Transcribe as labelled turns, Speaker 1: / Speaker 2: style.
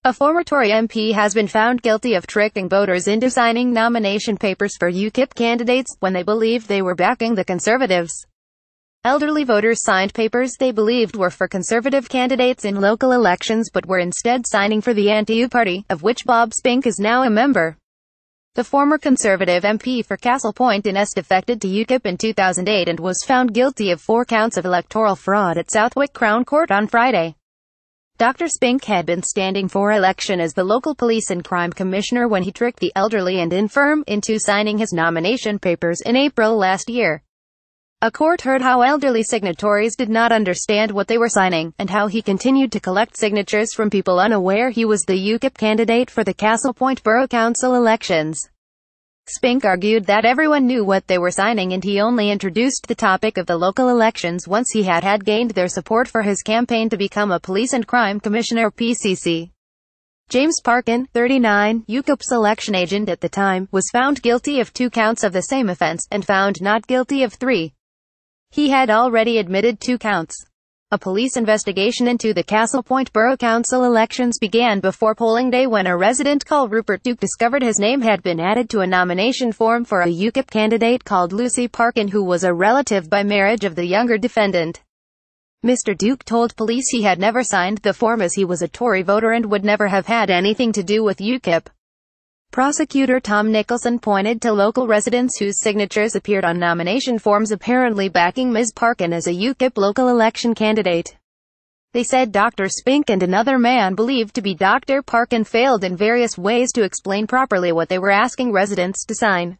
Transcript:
Speaker 1: A former Tory MP has been found guilty of tricking voters into signing nomination papers for UKIP candidates when they believed they were backing the Conservatives. Elderly voters signed papers they believed were for Conservative candidates in local elections but were instead signing for the anti-EU party, of which Bob Spink is now a member. The former Conservative MP for Castlepoint-in-Est defected to UKIP in 2008 and was found guilty of 4 counts of electoral fraud at Southwick Crown Court on Friday. Dr. Spink had been standing for election as the local police and crime commissioner when he tricked the elderly and infirm into signing his nomination papers in April last year. A court heard how elderly signatories did not understand what they were signing, and how he continued to collect signatures from people unaware he was the UKIP candidate for the Castlepoint Borough Council elections. Spink argued that everyone knew what they were signing and he only introduced the topic of the local elections once he had gained their support for his campaign to become a Police and Crime Commissioner (PCC). James Parkin, 39, UKIP's election agent at the time, was found guilty of 2 counts of the same offence, and found not guilty of 3. He had already admitted 2 counts. A police investigation into the Castlepoint Borough Council elections began before polling day when a resident called Rupert Duke discovered his name had been added to a nomination form for a UKIP candidate called Lucy Parkin, who was a relative by marriage of the younger defendant. Mr. Duke told police he had never signed the form as he was a Tory voter and would never have had anything to do with UKIP. Prosecutor Tom Nicholson pointed to local residents whose signatures appeared on nomination forms apparently backing Ms. Parkin as a UKIP local election candidate. They said Dr. Spink and another man believed to be Dr. Parkin failed in various ways to explain properly what they were asking residents to sign.